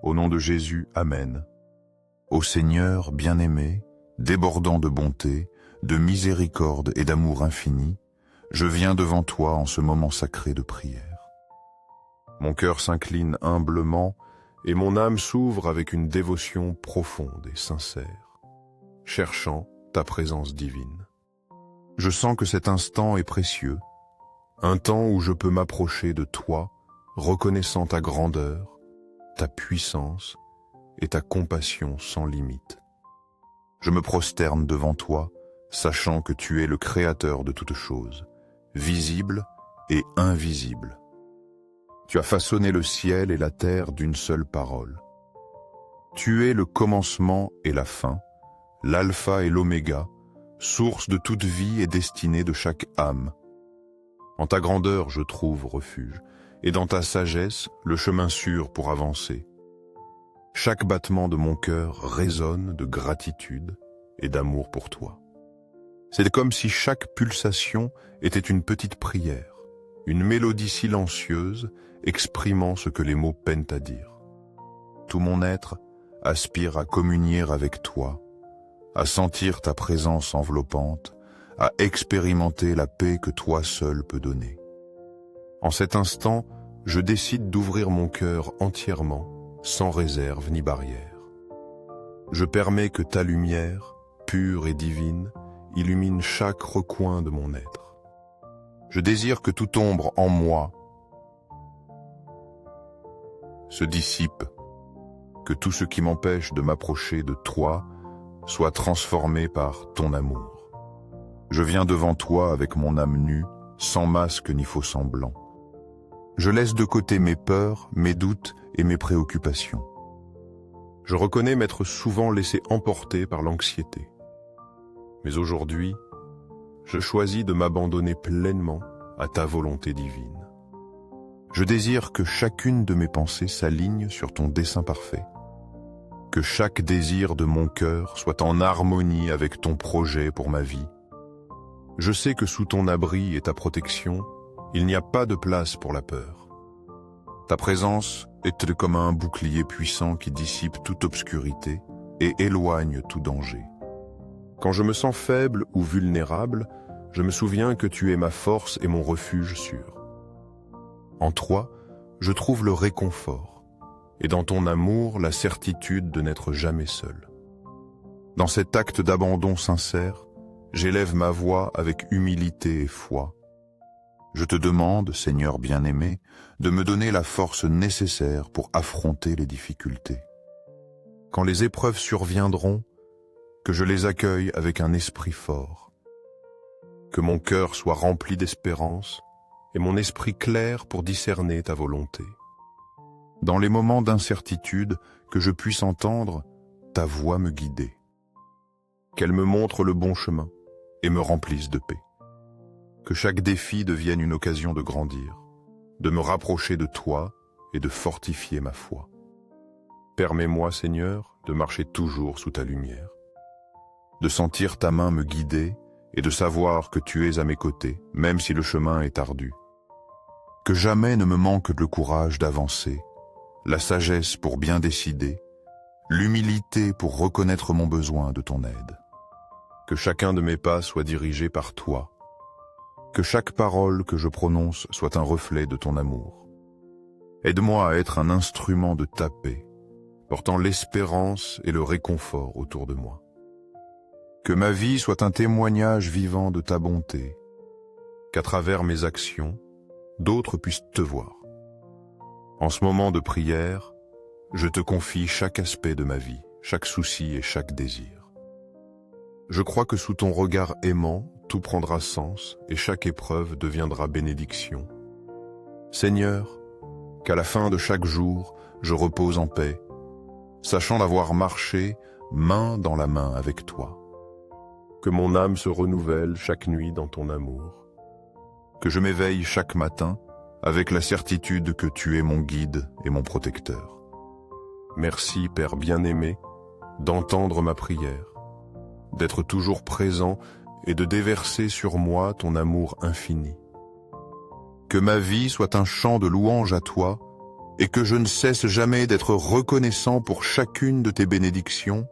Au nom de Jésus, Amen. Ô Seigneur bien-aimé, débordant de bonté, de miséricorde et d'amour infini, je viens devant toi en ce moment sacré de prière. Mon cœur s'incline humblement et mon âme s'ouvre avec une dévotion profonde et sincère, cherchant ta présence divine. Je sens que cet instant est précieux, un temps où je peux m'approcher de toi, reconnaissant ta grandeur, ta puissance et ta compassion sans limite. Je me prosterne devant toi, sachant que tu es le Créateur de toutes choses, visible et invisible. Tu as façonné le ciel et la terre d'une seule parole. Tu es le commencement et la fin, l'alpha et l'oméga, source de toute vie et destinée de chaque âme. En ta grandeur je trouve refuge, et dans ta sagesse le chemin sûr pour avancer. Chaque battement de mon cœur résonne de gratitude et d'amour pour toi. C'est comme si chaque pulsation était une petite prière, une mélodie silencieuse exprimant ce que les mots peinent à dire. Tout mon être aspire à communier avec toi, à sentir ta présence enveloppante, à expérimenter la paix que toi seul peux donner. En cet instant, je décide d'ouvrir mon cœur entièrement, sans réserve ni barrière. Je permets que ta lumière, pure et divine, illumine chaque recoin de mon être. Je désire que toute ombre en moi se dissipe, que tout ce qui m'empêche de m'approcher de toi soit transformé par ton amour. Je viens devant toi avec mon âme nue, sans masque ni faux semblant. Je laisse de côté mes peurs, mes doutes et mes préoccupations. Je reconnais m'être souvent laissé emporter par l'anxiété. Mais aujourd'hui, je choisis de m'abandonner pleinement à ta volonté divine. Je désire que chacune de mes pensées s'aligne sur ton dessein parfait, que chaque désir de mon cœur soit en harmonie avec ton projet pour ma vie. Je sais que sous ton abri et ta protection, il n'y a pas de place pour la peur. Ta présence est comme un bouclier puissant qui dissipe toute obscurité et éloigne tout danger. Quand je me sens faible ou vulnérable, je me souviens que tu es ma force et mon refuge sûr. En toi, je trouve le réconfort, et dans ton amour, la certitude de n'être jamais seul. Dans cet acte d'abandon sincère, j'élève ma voix avec humilité et foi. Je te demande, Seigneur bien-aimé, de me donner la force nécessaire pour affronter les difficultés. Quand les épreuves surviendront, que je les accueille avec un esprit fort. Que mon cœur soit rempli d'espérance et mon esprit clair pour discerner ta volonté. Dans les moments d'incertitude, que je puisse entendre ta voix me guider. Qu'elle me montre le bon chemin et me remplisse de paix. Que chaque défi devienne une occasion de grandir, de me rapprocher de toi et de fortifier ma foi. Permets-moi, Seigneur, de marcher toujours sous ta lumière, de sentir ta main me guider et de savoir que tu es à mes côtés, même si le chemin est ardu. Que jamais ne me manque le courage d'avancer, la sagesse pour bien décider, l'humilité pour reconnaître mon besoin de ton aide. Que chacun de mes pas soit dirigé par toi. Que chaque parole que je prononce soit un reflet de ton amour. Aide-moi à être un instrument de ta paix, portant l'espérance et le réconfort autour de moi. Que ma vie soit un témoignage vivant de ta bonté, qu'à travers mes actions, d'autres puissent te voir. En ce moment de prière, je te confie chaque aspect de ma vie, chaque souci et chaque désir. Je crois que sous ton regard aimant, tout prendra sens et chaque épreuve deviendra bénédiction. Seigneur, qu'à la fin de chaque jour, je repose en paix, sachant d'avoir marché main dans la main avec toi. Que mon âme se renouvelle chaque nuit dans ton amour. Que je m'éveille chaque matin avec la certitude que tu es mon guide et mon protecteur. Merci, Père bien-aimé, d'entendre ma prière, d'être toujours présent et de déverser sur moi ton amour infini. Que ma vie soit un chant de louange à toi et que je ne cesse jamais d'être reconnaissant pour chacune de tes bénédictions.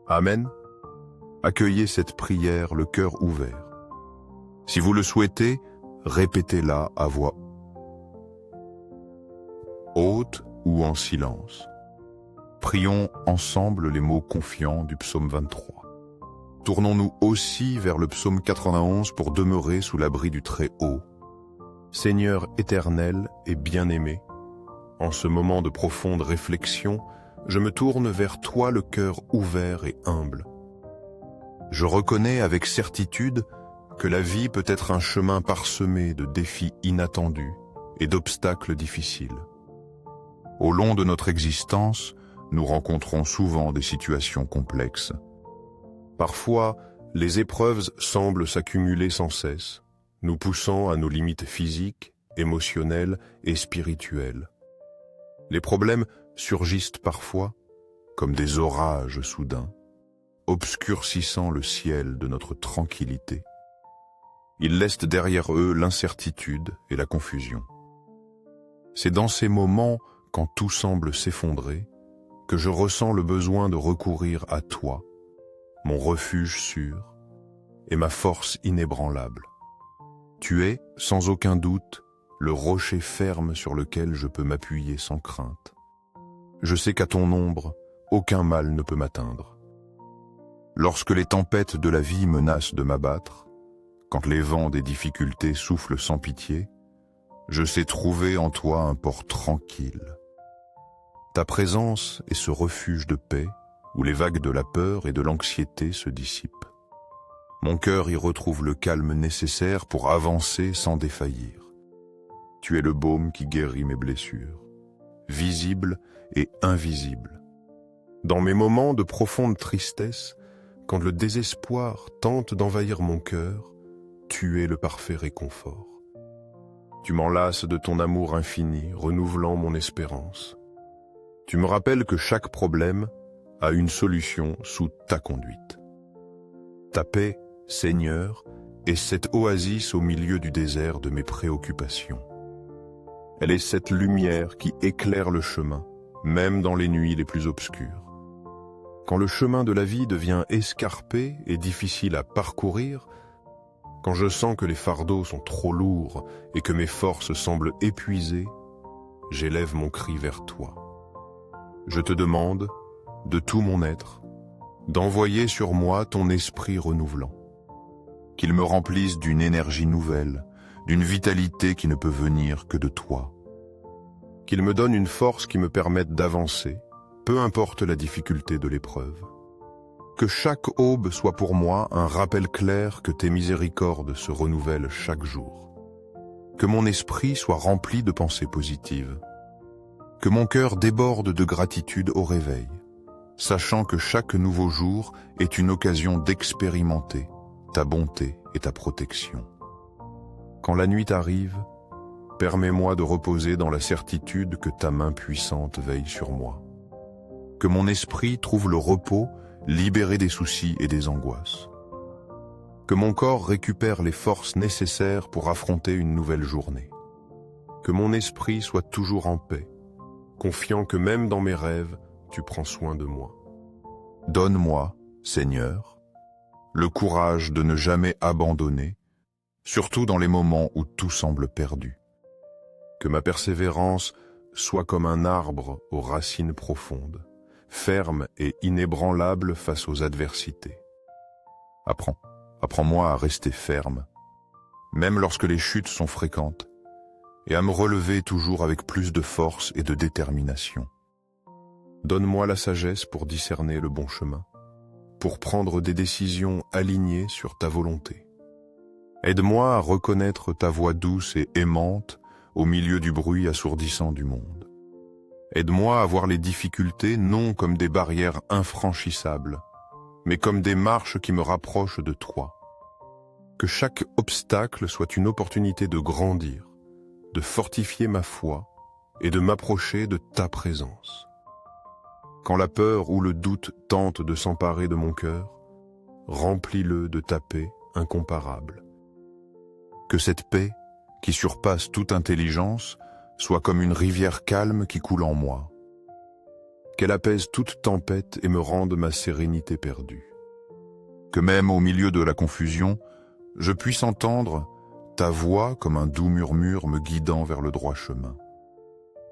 Amen. Accueillez cette prière le cœur ouvert. Si vous le souhaitez, répétez-la à voix haute ou en silence. Prions ensemble les mots confiants du psaume 23. Tournons-nous aussi vers le psaume 91 pour demeurer sous l'abri du Très-Haut. Seigneur éternel et bien-aimé, en ce moment de profonde réflexion, je me tourne vers toi le cœur ouvert et humble. Je reconnais avec certitude que la vie peut être un chemin parsemé de défis inattendus et d'obstacles difficiles. Au long de notre existence, nous rencontrons souvent des situations complexes. Parfois, les épreuves semblent s'accumuler sans cesse, nous poussant à nos limites physiques, émotionnelles et spirituelles. Les problèmes surgissent parfois comme des orages soudains, obscurcissant le ciel de notre tranquillité. Ils laissent derrière eux l'incertitude et la confusion. C'est dans ces moments, quand tout semble s'effondrer, que je ressens le besoin de recourir à toi, mon refuge sûr et ma force inébranlable. Tu es, sans aucun doute, le rocher ferme sur lequel je peux m'appuyer sans crainte. Je sais qu'à ton ombre, aucun mal ne peut m'atteindre. Lorsque les tempêtes de la vie menacent de m'abattre, quand les vents des difficultés soufflent sans pitié, je sais trouver en toi un port tranquille. Ta présence est ce refuge de paix où les vagues de la peur et de l'anxiété se dissipent. Mon cœur y retrouve le calme nécessaire pour avancer sans défaillir. Tu es le baume qui guérit mes blessures, visibles et invisibles. Dans mes moments de profonde tristesse, quand le désespoir tente d'envahir mon cœur, tu es le parfait réconfort. Tu m'enlaces de ton amour infini, renouvelant mon espérance. Tu me rappelles que chaque problème a une solution sous ta conduite. Ta paix, Seigneur, est cette oasis au milieu du désert de mes préoccupations. Elle est cette lumière qui éclaire le chemin, même dans les nuits les plus obscures. Quand le chemin de la vie devient escarpé et difficile à parcourir, quand je sens que les fardeaux sont trop lourds et que mes forces semblent épuisées, j'élève mon cri vers toi. Je te demande, de tout mon être, d'envoyer sur moi ton esprit renouvelant, qu'il me remplisse d'une énergie nouvelle, d'une vitalité qui ne peut venir que de toi, qu'il me donne une force qui me permette d'avancer, peu importe la difficulté de l'épreuve. Que chaque aube soit pour moi un rappel clair que tes miséricordes se renouvellent chaque jour. Que mon esprit soit rempli de pensées positives. Que mon cœur déborde de gratitude au réveil, sachant que chaque nouveau jour est une occasion d'expérimenter ta bonté et ta protection. Quand la nuit arrive, permets-moi de reposer dans la certitude que ta main puissante veille sur moi. Que mon esprit trouve le repos, libéré des soucis et des angoisses. Que mon corps récupère les forces nécessaires pour affronter une nouvelle journée. Que mon esprit soit toujours en paix, confiant que même dans mes rêves, tu prends soin de moi. Donne-moi, Seigneur, le courage de ne jamais abandonner, surtout dans les moments où tout semble perdu. Que ma persévérance soit comme un arbre aux racines profondes, ferme et inébranlable face aux adversités. Apprends-moi à rester ferme, même lorsque les chutes sont fréquentes, et à me relever toujours avec plus de force et de détermination. Donne-moi la sagesse pour discerner le bon chemin, pour prendre des décisions alignées sur ta volonté. Aide-moi à reconnaître ta voix douce et aimante au milieu du bruit assourdissant du monde. Aide-moi à voir les difficultés non comme des barrières infranchissables, mais comme des marches qui me rapprochent de toi. Que chaque obstacle soit une opportunité de grandir, de fortifier ma foi et de m'approcher de ta présence. Quand la peur ou le doute tentent de s'emparer de mon cœur, remplis-le de ta paix incomparable. Que cette paix, qui surpasse toute intelligence, soit comme une rivière calme qui coule en moi. Qu'elle apaise toute tempête et me rende ma sérénité perdue. Que même au milieu de la confusion, je puisse entendre ta voix comme un doux murmure me guidant vers le droit chemin.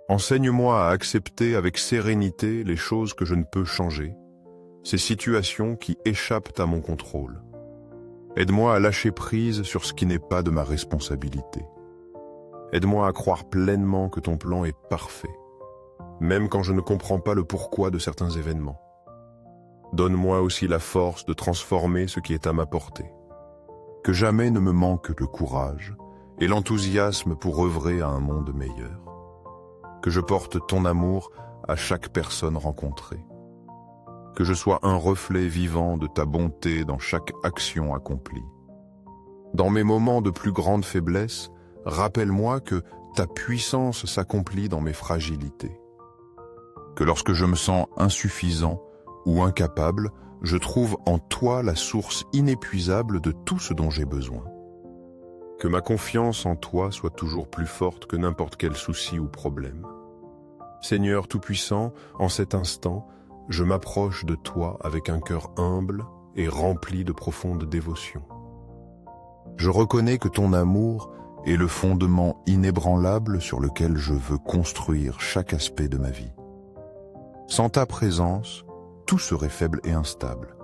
Enseigne-moi à accepter avec sérénité les choses que je ne peux changer, ces situations qui échappent à mon contrôle. Aide-moi à lâcher prise sur ce qui n'est pas de ma responsabilité. Aide-moi à croire pleinement que ton plan est parfait, même quand je ne comprends pas le pourquoi de certains événements. Donne-moi aussi la force de transformer ce qui est à ma portée. Que jamais ne me manque le courage et l'enthousiasme pour œuvrer à un monde meilleur. Que je porte ton amour à chaque personne rencontrée. Que je sois un reflet vivant de ta bonté dans chaque action accomplie. Dans mes moments de plus grande faiblesse, rappelle-moi que ta puissance s'accomplit dans mes fragilités. Que lorsque je me sens insuffisant ou incapable, je trouve en toi la source inépuisable de tout ce dont j'ai besoin. Que ma confiance en toi soit toujours plus forte que n'importe quel souci ou problème. Seigneur Tout-Puissant, en cet instant, je m'approche de toi avec un cœur humble et rempli de profonde dévotion. Je reconnais que ton amour est le fondement inébranlable sur lequel je veux construire chaque aspect de ma vie. Sans ta présence, tout serait faible et instable.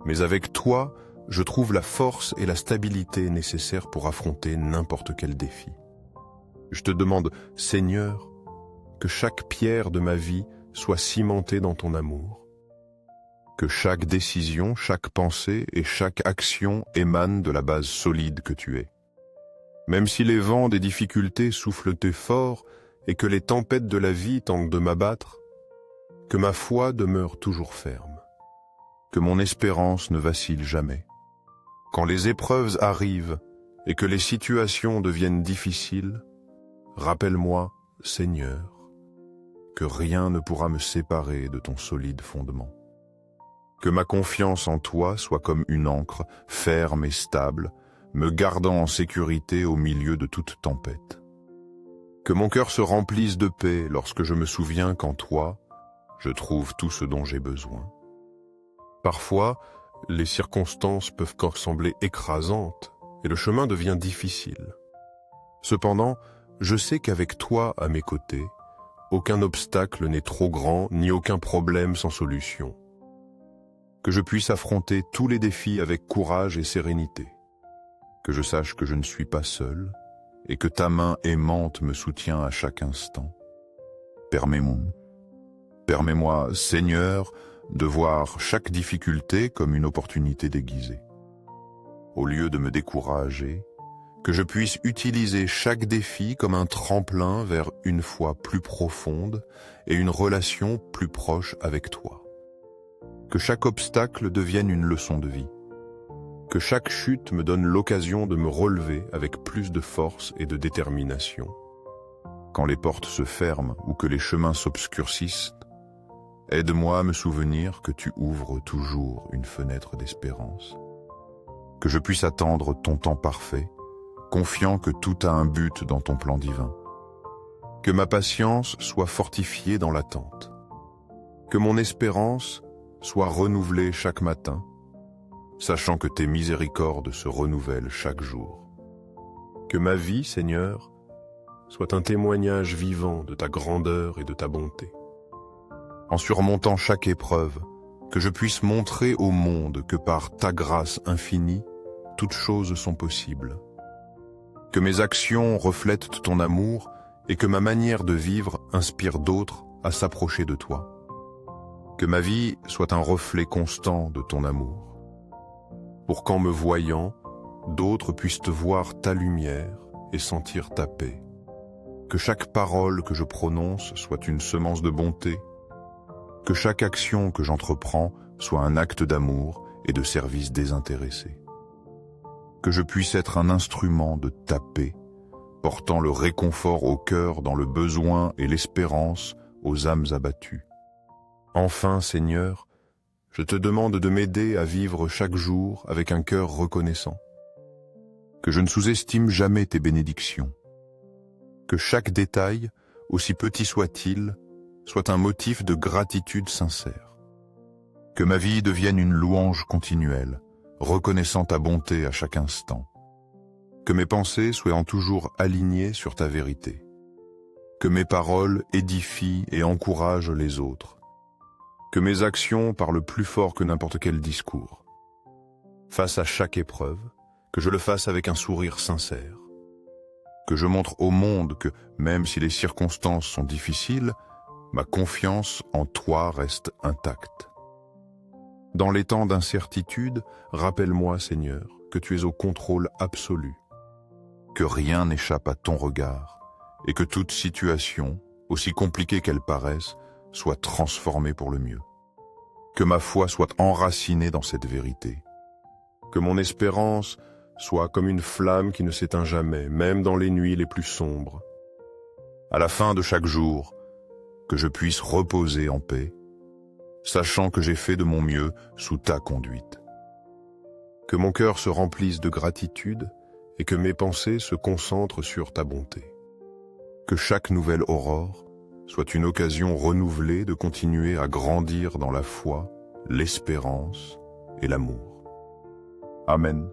Mais avec toi, je trouve la force et la stabilité nécessaires pour affronter n'importe quel défi. Je te demande, Seigneur, que chaque pierre de ma vie soit cimentée dans ton amour. Que chaque décision, chaque pensée et chaque action émanent de la base solide que tu es. Même si les vents des difficultés soufflent fort et que les tempêtes de la vie tentent de m'abattre, que ma foi demeure toujours ferme, que mon espérance ne vacille jamais. Quand les épreuves arrivent et que les situations deviennent difficiles, rappelle-moi, Seigneur, que rien ne pourra me séparer de ton solide fondement. Que ma confiance en toi soit comme une ancre, ferme et stable, me gardant en sécurité au milieu de toute tempête. Que mon cœur se remplisse de paix lorsque je me souviens qu'en toi, je trouve tout ce dont j'ai besoin. Parfois, les circonstances peuvent sembler écrasantes et le chemin devient difficile. Cependant, je sais qu'avec toi à mes côtés, aucun obstacle n'est trop grand ni aucun problème sans solution. Que je puisse affronter tous les défis avec courage et sérénité. Que je sache que je ne suis pas seul et que ta main aimante me soutient à chaque instant. Permets-moi, Seigneur, de voir chaque difficulté comme une opportunité déguisée. Au lieu de me décourager, que je puisse utiliser chaque défi comme un tremplin vers une foi plus profonde et une relation plus proche avec toi. Que chaque obstacle devienne une leçon de vie. Que chaque chute me donne l'occasion de me relever avec plus de force et de détermination. Quand les portes se ferment ou que les chemins s'obscurcissent, aide-moi à me souvenir que tu ouvres toujours une fenêtre d'espérance. Que je puisse attendre ton temps parfait, confiant que tout a un but dans ton plan divin. Que ma patience soit fortifiée dans l'attente. Que mon espérance soit renouvelée chaque matin, sachant que tes miséricordes se renouvellent chaque jour. Que ma vie, Seigneur, soit un témoignage vivant de ta grandeur et de ta bonté. En surmontant chaque épreuve, que je puisse montrer au monde que par ta grâce infinie, toutes choses sont possibles. Que mes actions reflètent ton amour et que ma manière de vivre inspire d'autres à s'approcher de toi. Que ma vie soit un reflet constant de ton amour. Pour qu'en me voyant, d'autres puissent te voir ta lumière et sentir ta paix. Que chaque parole que je prononce soit une semence de bonté. Que chaque action que j'entreprends soit un acte d'amour et de service désintéressé. Que je puisse être un instrument de ta paix, portant le réconfort au cœur dans le besoin et l'espérance aux âmes abattues. Enfin, Seigneur, je te demande de m'aider à vivre chaque jour avec un cœur reconnaissant. Que je ne sous-estime jamais tes bénédictions. Que chaque détail, aussi petit soit-il, soit un motif de gratitude sincère. Que ma vie devienne une louange continuelle, reconnaissant ta bonté à chaque instant. Que mes pensées soient toujours alignées sur ta vérité. Que mes paroles édifient et encouragent les autres. Que mes actions parlent plus fort que n'importe quel discours. Face à chaque épreuve, que je le fasse avec un sourire sincère. Que je montre au monde que, même si les circonstances sont difficiles, ma confiance en toi reste intacte. Dans les temps d'incertitude, rappelle-moi, Seigneur, que tu es au contrôle absolu, que rien n'échappe à ton regard, et que toute situation, aussi compliquée qu'elle paraisse, soit transformée pour le mieux. Que ma foi soit enracinée dans cette vérité. Que mon espérance soit comme une flamme qui ne s'éteint jamais, même dans les nuits les plus sombres. À la fin de chaque jour, que je puisse reposer en paix, sachant que j'ai fait de mon mieux sous ta conduite. Que mon cœur se remplisse de gratitude et que mes pensées se concentrent sur ta bonté. Que chaque nouvelle aurore soit une occasion renouvelée de continuer à grandir dans la foi, l'espérance et l'amour. Amen.